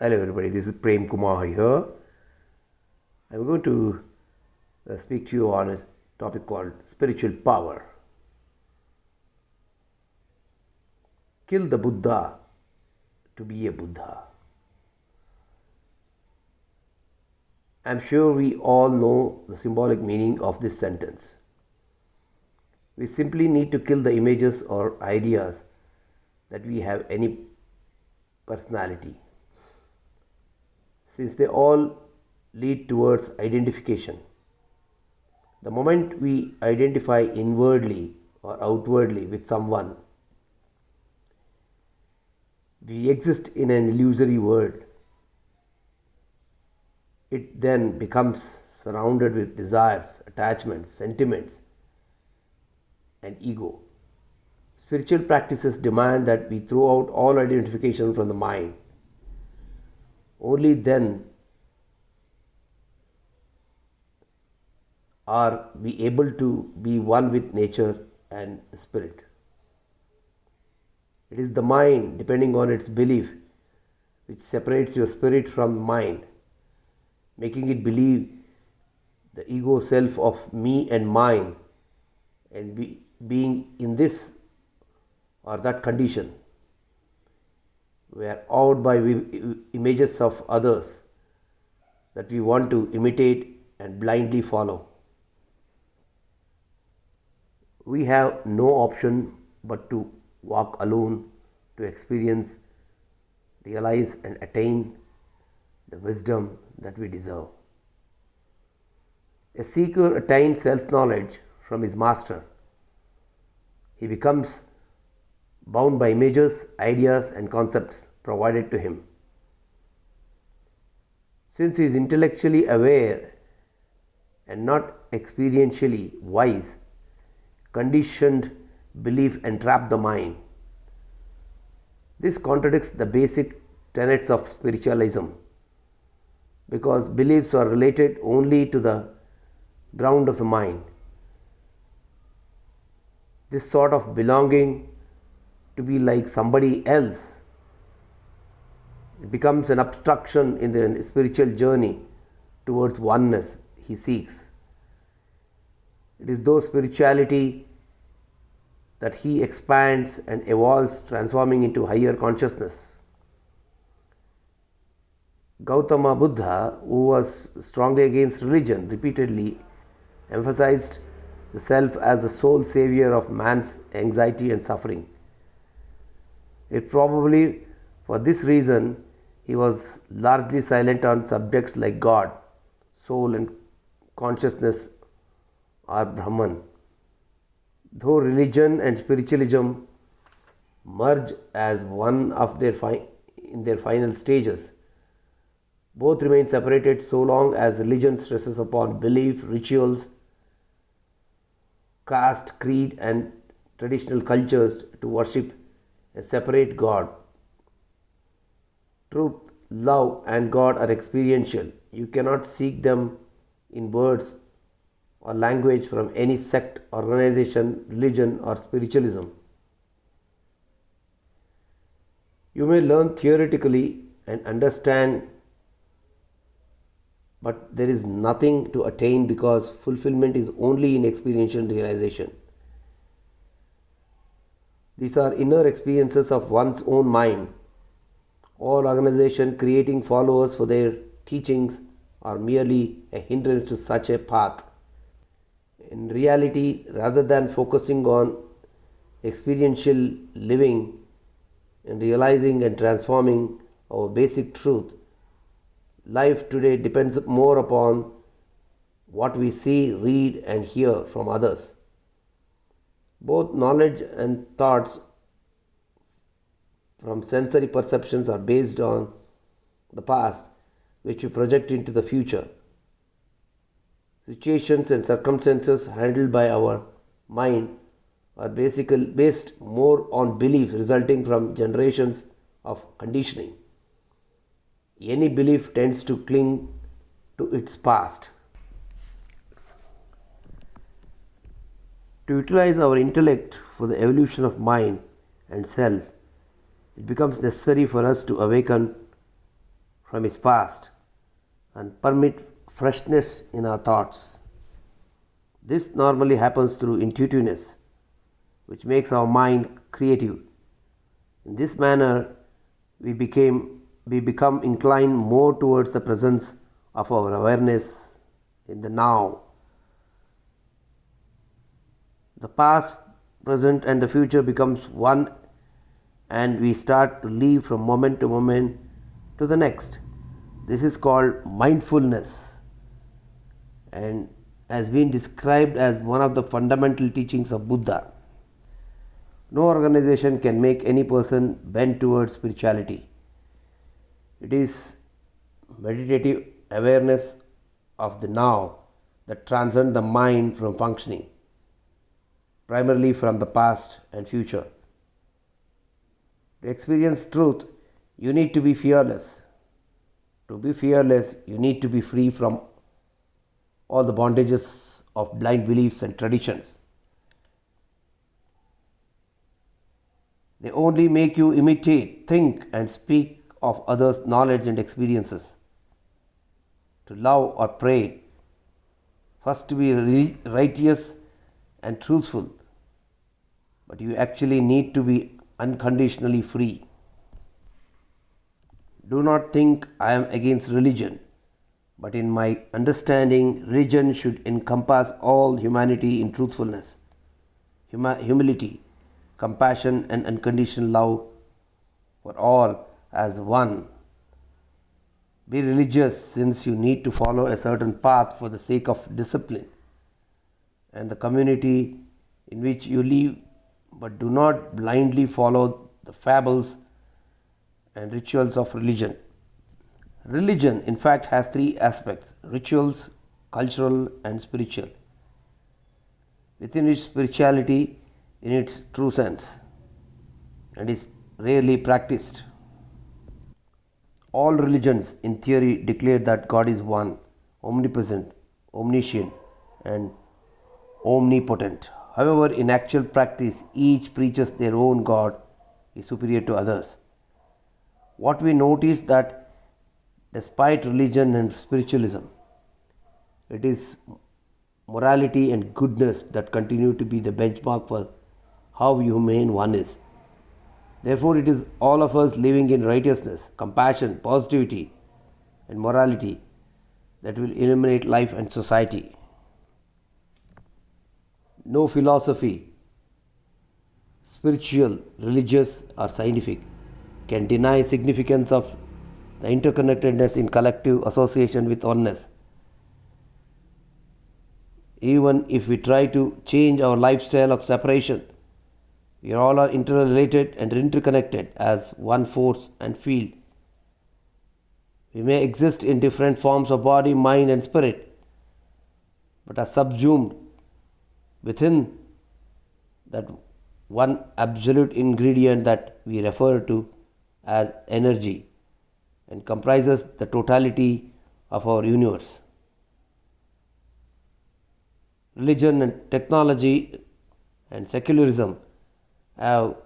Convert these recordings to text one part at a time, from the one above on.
Hello everybody, this is Prem Kumar here. I'm going to speak to you on a topic called spiritual power. Kill the Buddha to be a Buddha. I'm sure we all know the symbolic meaning of this sentence. We simply need to kill the images or ideas that we have any personality, since they all lead towards identification. The moment we identify inwardly or outwardly with someone, we exist in an illusory world. It then becomes surrounded with desires, attachments, sentiments, and ego. Spiritual practices demand that we throw out all identification from the mind. Only then are we able to be one with nature and the spirit. It is the mind, depending on its belief, which separates your spirit from mind, making it believe the ego self of me and mine, and being in this or that condition. We are awed by images of others that we want to imitate and blindly follow. We have no option but to walk alone to experience, realize, and attain the wisdom that we deserve. A seeker attains self-knowledge from his master. He becomes bound by images, ideas, and concepts provided to him. Since he is intellectually aware and not experientially wise, conditioned belief entraps the mind. This contradicts the basic tenets of spiritualism, because beliefs are related only to the ground of the mind. This sort of belonging to be like somebody else, it becomes an obstruction in the spiritual journey towards oneness he seeks. It is through spirituality that he expands and evolves, transforming into higher consciousness. Gautama Buddha, who was strongly against religion, repeatedly emphasized the self as the sole savior of man's anxiety and suffering. It probably for this reason he was largely silent on subjects like God, soul, and consciousness, or Brahman. Though religion and spiritualism merge as one of in their final stages, both remain separated so long as religion stresses upon belief, rituals, caste, creed, and traditional cultures to worship a separate God. Truth, love, and God are experiential. You cannot seek them in words or language from any sect, organization, religion, or spiritualism. You may learn theoretically and understand, but there is nothing to attain, because fulfillment is only in experiential realization. These are inner experiences of one's own mind. All organization creating followers for their teachings are merely a hindrance to such a path. In reality, rather than focusing on experiential living and realizing and transforming our basic truth, life today depends more upon what we see, read, and hear from others. Both knowledge and thoughts from sensory perceptions are based on the past, which we project into the future. Situations and circumstances handled by our mind are basically based more on beliefs resulting from generations of conditioning. Any belief tends to cling to its past. To utilize our intellect for the evolution of mind and self, it becomes necessary for us to awaken from his past and permit freshness in our thoughts. This normally happens through intuitiveness, which makes our mind creative. In this manner, we become inclined more towards the presence of our awareness in the now. The past, present and the future becomes one, and we start to live from moment to moment to the next. This is called mindfulness and has been described as one of the fundamental teachings of Buddha. No organization can make any person bend towards spirituality. It is meditative awareness of the now that transcends the mind from functioning, primarily from the past and future. To experience truth, you need to be fearless. To be fearless, you need to be free from all the bondages of blind beliefs and traditions. They only make you imitate, think, and speak of others' knowledge and experiences. To love or pray, first to be righteous and truthful, but you actually need to be unconditionally free. Do not think I am against religion, but in my understanding, religion should encompass all humanity in truthfulness, humility, compassion, and unconditional love for all as one. Be religious since you need to follow a certain path for the sake of discipline and the community in which you live, but do not blindly follow the fables and rituals of religion. Religion, in fact, has three aspects: rituals, cultural, and spiritual, within which spirituality in its true sense and is rarely practiced. All religions, in theory, declare that God is one, omnipresent, omniscient, and omnipotent. However, in actual practice, each preaches their own God is superior to others. What we notice that despite religion and spiritualism, it is morality and goodness that continue to be the benchmark for how humane one is. Therefore, it is all of us living in righteousness, compassion, positivity, and morality that will illuminate life and society. No philosophy, spiritual, religious, or scientific, can deny significance of the interconnectedness in collective association with oneness. Even if we try to change our lifestyle of separation, we all are interrelated and interconnected as one force and field. We may exist in different forms of body, mind, and spirit, but are subsumed within that one absolute ingredient that we refer to as energy and comprises the totality of our universe. Religion and technology and secularism have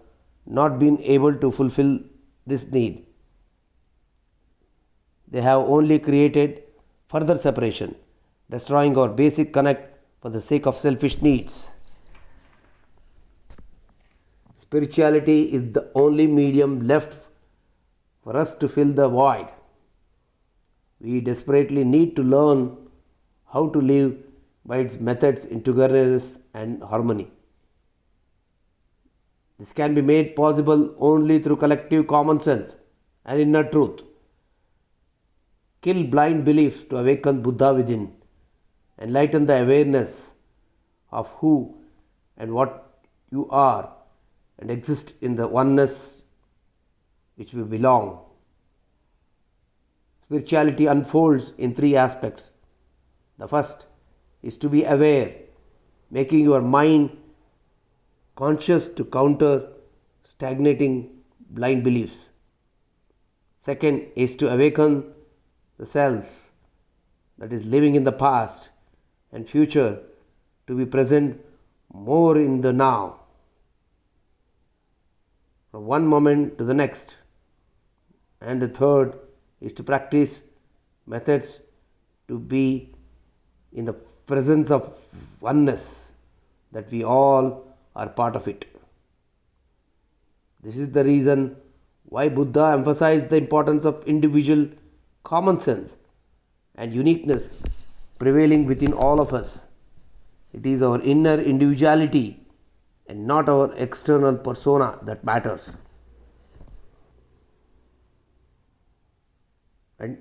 not been able to fulfill this need. They have only created further separation, destroying our basic connect for the sake of selfish needs. Spirituality is the only medium left for us to fill the void. We desperately need to learn how to live by its methods in togetherness and harmony. This can be made possible only through collective common sense and inner truth. Kill blind belief to awaken Buddha within, enlighten the awareness of who and what you are, and exist in the oneness which we belong. Spirituality unfolds in three aspects. The first is to be aware, making your mind conscious to counter stagnating blind beliefs. Second is to awaken the self that is living in the past and future to be present more in the now, from one moment to the next. And the third is to practice methods to be in the presence of oneness, that we all are part of it. This is the reason why Buddha emphasized the importance of individual common sense and uniqueness prevailing within all of us. It is our inner individuality and not our external persona that matters. And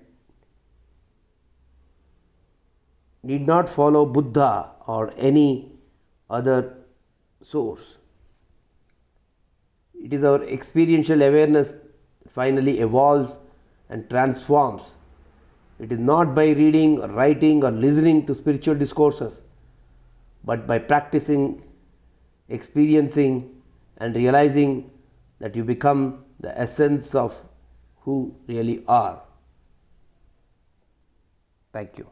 need not follow Buddha or any other source. It is our experiential awareness that finally evolves and transforms. It is not by reading or writing or listening to spiritual discourses, but by practicing, experiencing, and realizing that you become the essence of who really are. Thank you.